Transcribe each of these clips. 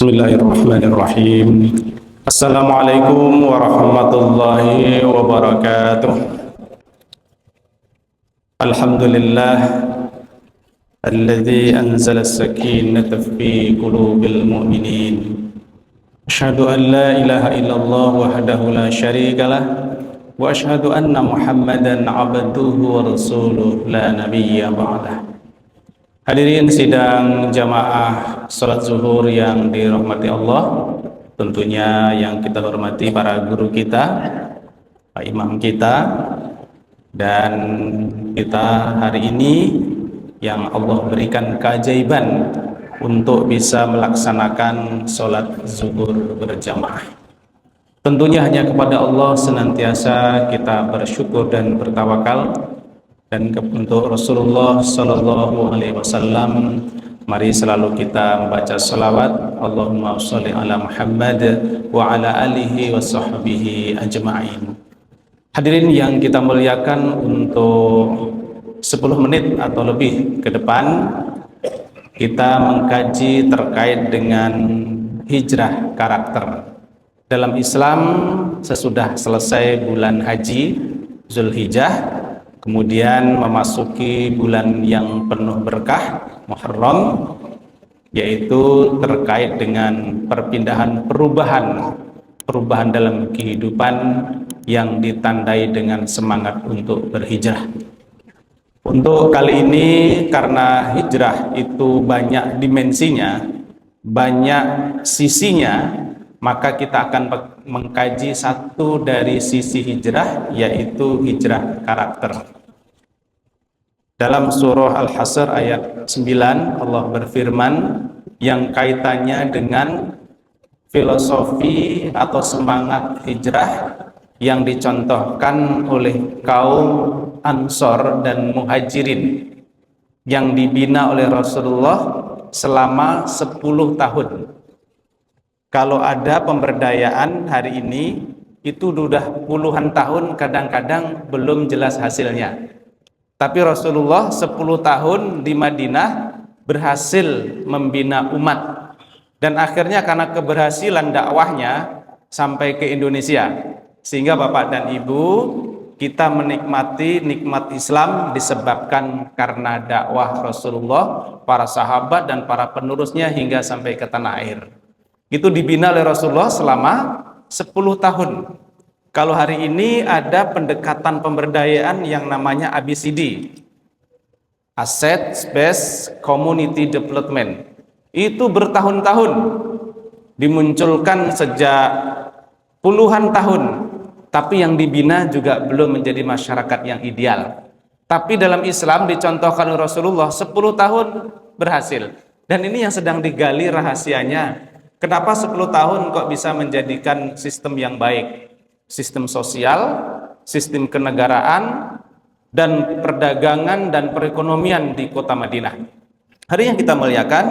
Bismillahirrahmanirrahim. Assalamualaikum warahmatullahi wabarakatuh. Alhamdulillah alladzi anzala as-sakinata fi qulubil mu'minin. Asyhadu an la ilaha illallah wahdahu la syarikalah wa asyhadu anna Muhammadan abduhu wa rasuluh la nabiyya ba'dah. Hadirin sidang jamaah salat zuhur yang dirahmati Allah, tentunya yang kita hormati para guru kita, Pak Imam kita, dan kita hari ini yang Allah berikan keajaiban untuk bisa melaksanakan salat zuhur berjamaah. Tentunya hanya kepada Allah senantiasa kita bersyukur dan bertawakal. Dan untuk Rasulullah Sallallahu Alaihi Wasallam, mari selalu kita membaca salawat. Allahumma sholli ala Muhammad wa ala alihi wa sahbihi ajma'in. Hadirin yang kita muliakan, untuk 10 menit atau lebih ke depan kita mengkaji terkait dengan hijrah karakter. Dalam Islam, sesudah selesai bulan haji Zulhijjah, kemudian memasuki bulan yang penuh berkah, Muharram, yaitu terkait dengan perubahan dalam kehidupan yang ditandai dengan semangat untuk berhijrah. Untuk kali ini, karena hijrah itu banyak dimensinya, banyak sisinya, maka kita akan mengkaji satu dari sisi hijrah, yaitu hijrah karakter. Dalam surah Al-Hasr ayat 9, Allah berfirman yang kaitannya dengan filosofi atau semangat hijrah yang dicontohkan oleh kaum Ansor dan Muhajirin yang dibina oleh Rasulullah selama 10 tahun. Kalau ada pemberdayaan hari ini, itu sudah puluhan tahun, kadang-kadang belum jelas hasilnya. Tapi Rasulullah 10 tahun di Madinah berhasil membina umat. Dan akhirnya karena keberhasilan dakwahnya sampai ke Indonesia. Sehingga Bapak dan Ibu, kita menikmati nikmat Islam disebabkan karena dakwah Rasulullah, para sahabat dan para penerusnya hingga sampai ke tanah air. Itu dibina oleh Rasulullah selama 10 tahun. Kalau hari ini ada pendekatan pemberdayaan yang namanya ABCD, Asset Based Community Development. Itu bertahun-tahun dimunculkan sejak puluhan tahun, tapi yang dibina juga belum menjadi masyarakat yang ideal. Tapi dalam Islam dicontohkan oleh Rasulullah 10 tahun berhasil. Dan ini yang sedang digali rahasianya. Kenapa 10 tahun kok bisa menjadikan sistem yang baik? Sistem sosial, sistem kenegaraan, dan perdagangan dan perekonomian di kota Madinah. Hari yang kita muliakan,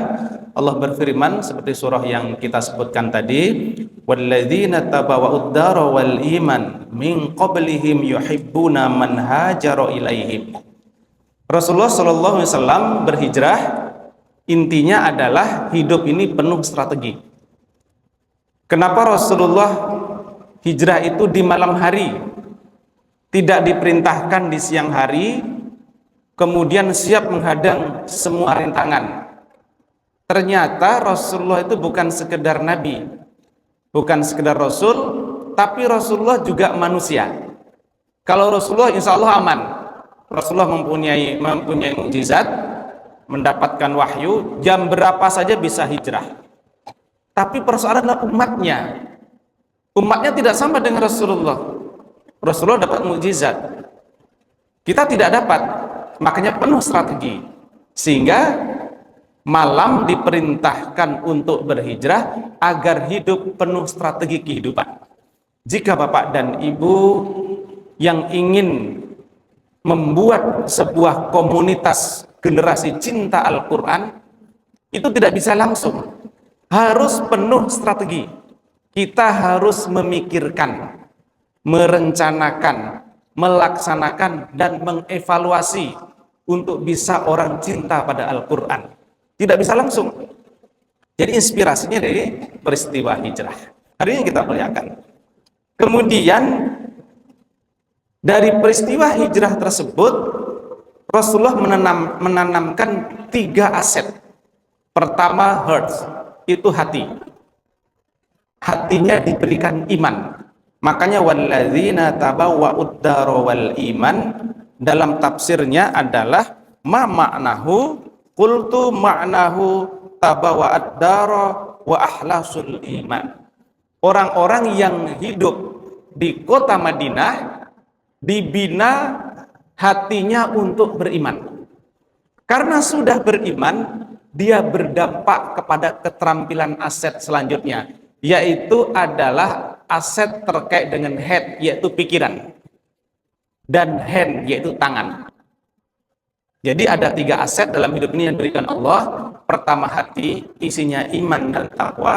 Allah berfirman seperti surah yang kita sebutkan tadi, وَالَّذِينَ تَبَوَّءُوا الدَّارَ وَالْإِيمَانَ مِنْ قَبْلِهِمْ يُحِبُّونَ مَنْ هَاجَرَ إِلَيْهِمْ. Rasulullah SAW berhijrah, intinya adalah hidup ini penuh strategi. Kenapa Rasulullah hijrah itu di malam hari, tidak diperintahkan di siang hari, kemudian siap menghadang semua rintangan? Ternyata Rasulullah itu bukan sekedar nabi, bukan sekedar rasul, tapi Rasulullah juga manusia. Kalau Rasulullah insya Allah aman, Rasulullah mempunyai mukjizat, mendapatkan wahyu, jam berapa saja bisa hijrah. Tapi persoalan adalah umatnya. Umatnya tidak sama dengan Rasulullah. Rasulullah dapat mukjizat, kita tidak dapat, makanya penuh strategi. Sehingga malam diperintahkan untuk berhijrah agar hidup penuh strategi kehidupan. Jika Bapak dan Ibu yang ingin membuat sebuah komunitas generasi cinta Al-Quran, itu tidak bisa langsung, harus penuh strategi. Kita harus memikirkan, merencanakan, melaksanakan, dan mengevaluasi untuk bisa orang cinta pada Al-Quran. Tidak bisa langsung. Jadi inspirasinya dari peristiwa hijrah. Hari ini kita perlihatkan. Kemudian dari peristiwa hijrah tersebut, Rasulullah menanamkan 3 aset. Pertama, heart, itu hati. Hatinya diberikan iman. Makanya walladzina tabawwa'ud dara wal iman, dalam tafsirnya adalah ma ma'nahu qultu ma'nahu tabawwa'ad dara wa ahlasul iman. Orang-orang yang hidup di kota Madinah dibina hatinya untuk beriman. Karena sudah beriman, dia berdampak kepada keterampilan aset selanjutnya, yaitu adalah aset terkait dengan head, yaitu pikiran, dan hand, yaitu tangan. Jadi ada 3 aset dalam hidup ini yang diberikan Allah. Pertama, hati, isinya iman dan takwa.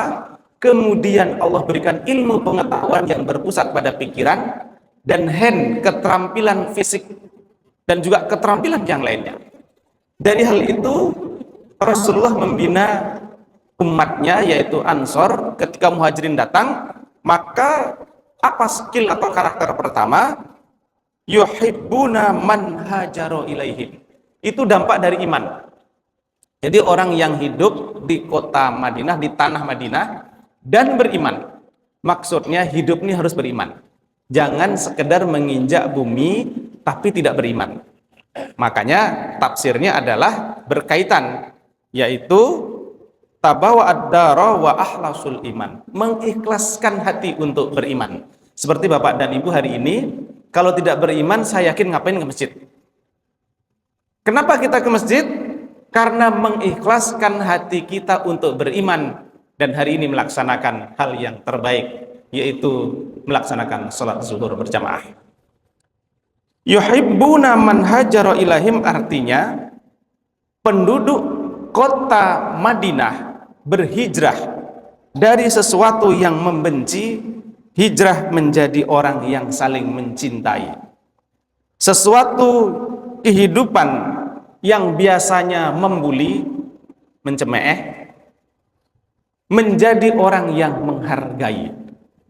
Kemudian Allah berikan ilmu pengetahuan yang berpusat pada pikiran, dan hand, keterampilan fisik, dan juga keterampilan yang lainnya. Dari hal itu Rasulullah membina umatnya, yaitu Ansor. Ketika Muhajirin datang, maka apa skill atau karakter pertama? Yuhibbuna man hajaro ilaihim. Itu dampak dari iman. Jadi orang yang hidup di kota Madinah, di tanah Madinah, dan beriman. Maksudnya hidup ini harus beriman. Jangan sekedar menginjak bumi tapi tidak beriman. Makanya tafsirnya adalah berkaitan, yaitu tabawwa'ad dara wa ahlasul iman, mengikhlaskan hati untuk beriman. Seperti Bapak dan Ibu hari ini, kalau tidak beriman, saya yakin ngapain ke masjid? Kenapa kita ke masjid? Karena mengikhlaskan hati kita untuk beriman, dan hari ini melaksanakan hal yang terbaik, yaitu melaksanakan sholat zuhur berjamaah. Yuhibbuna man hajara ilahim, artinya penduduk kota Madinah berhijrah dari sesuatu yang membenci, hijrah menjadi orang yang saling mencintai. Sesuatu kehidupan yang biasanya membuli, mencemooh, menjadi orang yang menghargai.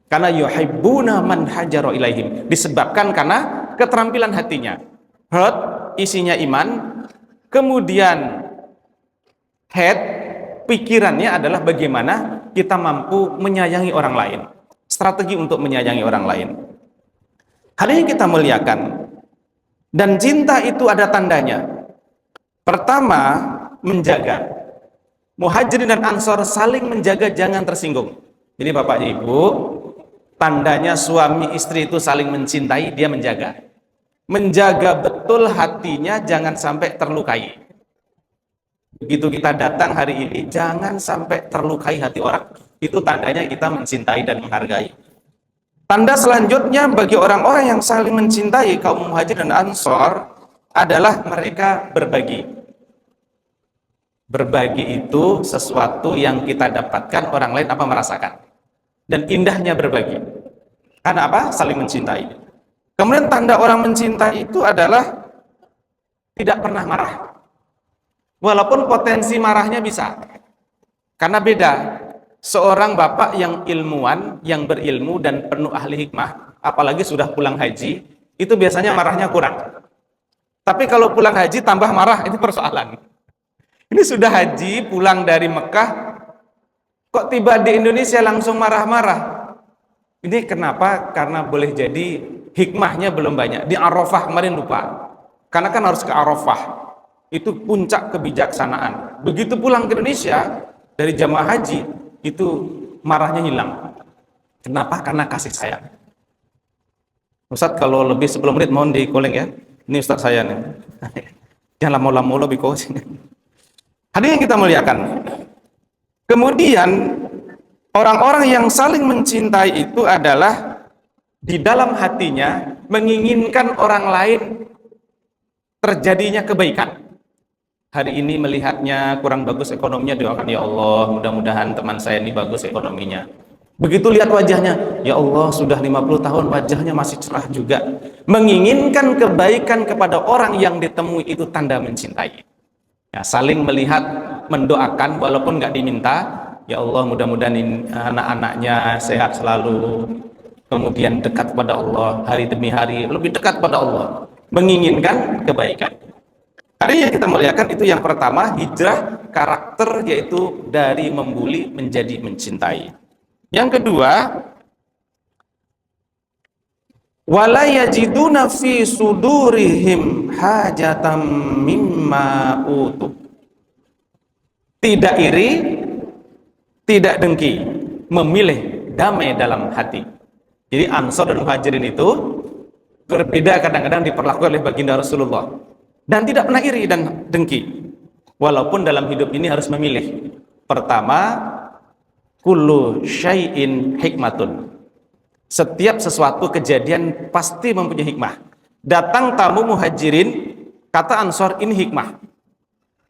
Karena yuhibbuna man hajara ilaihim, disebabkan karena keterampilan hatinya. Heart, isinya iman. Kemudian head, pikirannya adalah bagaimana kita mampu menyayangi orang lain, strategi untuk menyayangi orang lain. Hari ini kita muliakan, dan cinta itu ada tandanya. Pertama, menjaga. Muhajirin dan Ansor saling menjaga, jangan tersinggung. Jadi Bapak Ibu, tandanya suami istri itu saling mencintai, dia menjaga. Menjaga betul hatinya, jangan sampai terlukai. Begitu kita datang hari ini, jangan sampai terlukai hati orang. Itu tandanya kita mencintai dan menghargai. Tanda selanjutnya bagi orang-orang yang saling mencintai kaum Muhajirin dan Ansor adalah mereka berbagi. Berbagi itu sesuatu yang kita dapatkan, orang lain apa merasakan. Dan indahnya berbagi. Karena apa? Saling mencintai. Kemudian tanda orang mencintai itu adalah tidak pernah marah. Walaupun potensi marahnya bisa. Karena beda. Seorang bapak yang ilmuwan, yang berilmu dan penuh ahli hikmah, apalagi sudah pulang haji, itu biasanya marahnya kurang. Tapi kalau pulang haji tambah marah, ini persoalan. Ini sudah haji, pulang dari Mekah, kok tiba di Indonesia langsung marah-marah. Ini kenapa? Karena boleh jadi hikmahnya belum banyak. Di Arafah kemarin lupa. Karena kan harus ke Arafah. Itu puncak kebijaksanaan. Begitu pulang ke Indonesia, dari jamaah haji, itu marahnya hilang. Kenapa? Karena kasih sayang. Ustadz, kalau lebih 10 menit mohon di-calling ya. Ini Ustadz saya nih. Jangan lama-lama lebih kau sini. Hadirin yang kita muliakan. Kemudian orang-orang yang saling mencintai itu adalah di dalam hatinya menginginkan orang lain terjadinya kebaikan. Hari ini melihatnya kurang bagus ekonominya, doakan ya Allah, mudah-mudahan teman saya ini bagus ekonominya. Begitu lihat wajahnya, ya Allah sudah 50 tahun wajahnya masih cerah juga. Menginginkan kebaikan kepada orang yang ditemui itu tanda mencintai. Ya, saling melihat, mendoakan walaupun nggak diminta, Ya Allah, mudah-mudahan anak-anaknya sehat selalu, kemudian dekat pada Allah, hari demi hari lebih dekat pada Allah, menginginkan kebaikan. Hari yang kita muliakan itu yang pertama, hijrah karakter, yaitu dari membuli menjadi mencintai. Yang kedua, wala yajiduna fi sudurihim hajatam mimma utu. Tidak iri, tidak dengki, memilih damai dalam hati. Jadi Ansor dan Muhajirin itu berbeda kadang-kadang diperlakukan oleh baginda Rasulullah, dan tidak pernah iri dan dengki, walaupun dalam hidup ini harus memilih. Pertama, kullu syai'in hikmatun. Setiap sesuatu kejadian pasti mempunyai hikmah. Datang tamu Muhajirin, kata Ansor, ini hikmah.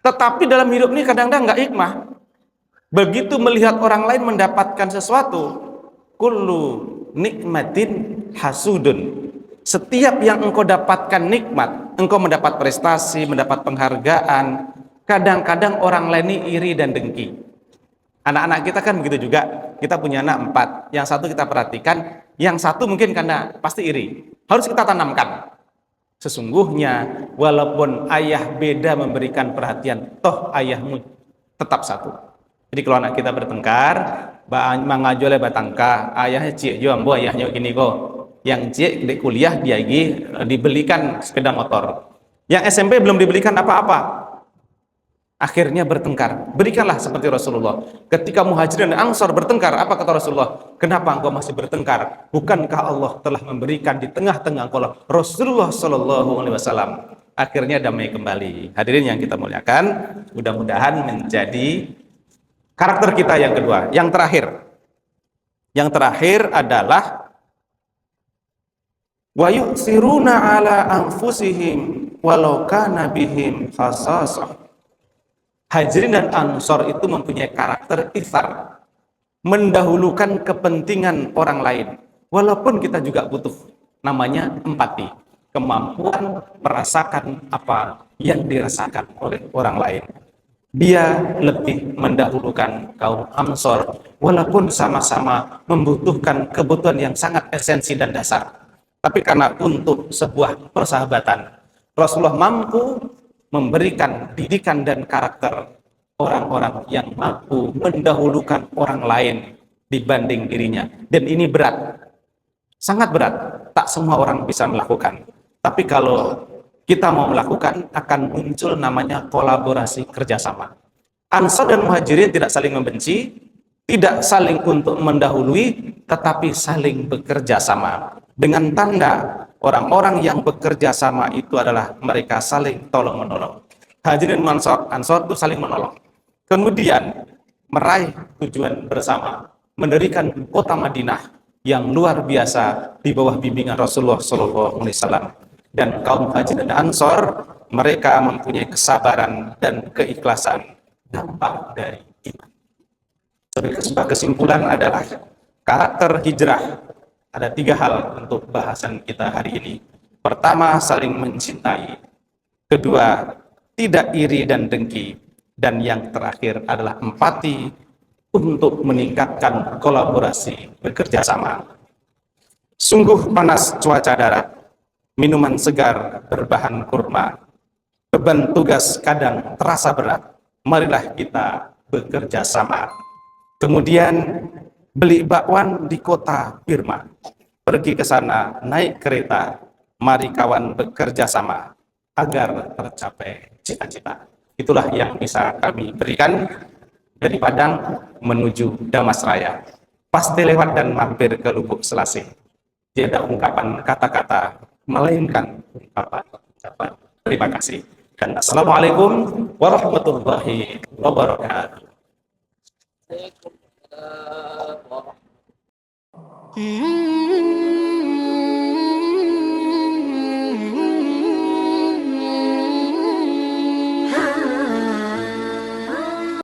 Tetapi dalam hidup ini kadang-kadang nggak hikmah. Begitu melihat orang lain mendapatkan sesuatu, kullu nikmatin hasudun. Setiap yang engkau dapatkan nikmat, engkau mendapat prestasi, mendapat penghargaan, kadang-kadang orang lain ini iri dan dengki. Anak-anak kita kan begitu juga. Kita punya anak 4, yang satu kita perhatikan, yang satu mungkin karena pasti iri. Harus kita tanamkan, sesungguhnya walaupun ayah beda memberikan perhatian, toh ayahmu tetap satu. Jadi kalau anak kita bertengkar, mangajole batangka, ayahnya cik jo ambo ayahnya gini kok. Yang cik di kuliah dia dibelikan sepeda motor. Yang SMP belum dibelikan apa-apa. Akhirnya bertengkar. Berikanlah seperti Rasulullah. Ketika Muhajirin dan Ansor bertengkar, apa kata Rasulullah? Kenapa engkau masih bertengkar? Bukankah Allah telah memberikan di tengah-tengah engkau Rasulullah Shallallahu Alaihi Wasallam? Akhirnya damai kembali. Hadirin yang kita muliakan, mudah-mudahan menjadi karakter kita yang kedua. Yang terakhir adalah wa yu'thiruna ala anfusihim walau kana bihim khasasah. Muhajirin dan Ansor itu mempunyai karakter ithar, mendahulukan kepentingan orang lain, walaupun kita juga butuh, namanya empati, kemampuan merasakan apa yang dirasakan oleh orang lain. Dia lebih mendahulukan kaum Ansor, walaupun sama-sama membutuhkan kebutuhan yang sangat esensi dan dasar, tapi karena untuk sebuah persahabatan, Rasulullah mampu memberikan didikan dan karakter orang-orang yang mampu mendahulukan orang lain dibanding dirinya. Dan ini berat, sangat berat. Tak semua orang bisa melakukan. Tapi kalau kita mau melakukan, akan muncul namanya kolaborasi kerjasama. Ansor dan Muhajirin tidak saling membenci, tidak saling untuk mendahului, tetapi saling bekerja sama. Dengan tanda orang-orang yang bekerja sama itu adalah mereka saling tolong-menolong. Muhajirin dan Ansor itu saling menolong. Kemudian meraih tujuan bersama, mendirikan kota Madinah yang luar biasa di bawah bimbingan Rasulullah SAW. Dan kaum Muhajirin dan Ansor, mereka mempunyai kesabaran dan keikhlasan, dampak dari iman. Sebuah kesimpulan adalah karakter hijrah. Ada 3 hal untuk bahasan kita hari ini. Pertama, saling mencintai. Kedua, tidak iri dan dengki. Dan yang terakhir adalah empati untuk meningkatkan kolaborasi bekerja sama. Sungguh panas cuaca darat, minuman segar berbahan kurma, beban tugas kadang terasa berat. Marilah kita bekerja sama. Kemudian beli bakwan di kota Birma, pergi ke sana naik kereta, mari kawan bekerja sama agar tercapai cita-cita. Itulah yang bisa kami berikan dari Padang menuju Damas Raya. Pasti lewat dan mampir ke Lubuk Selasih. Tidak ungkapan kata-kata, melainkan ungkapan. Terima kasih. Dan Assalamualaikum warahmatullahi wabarakatuh.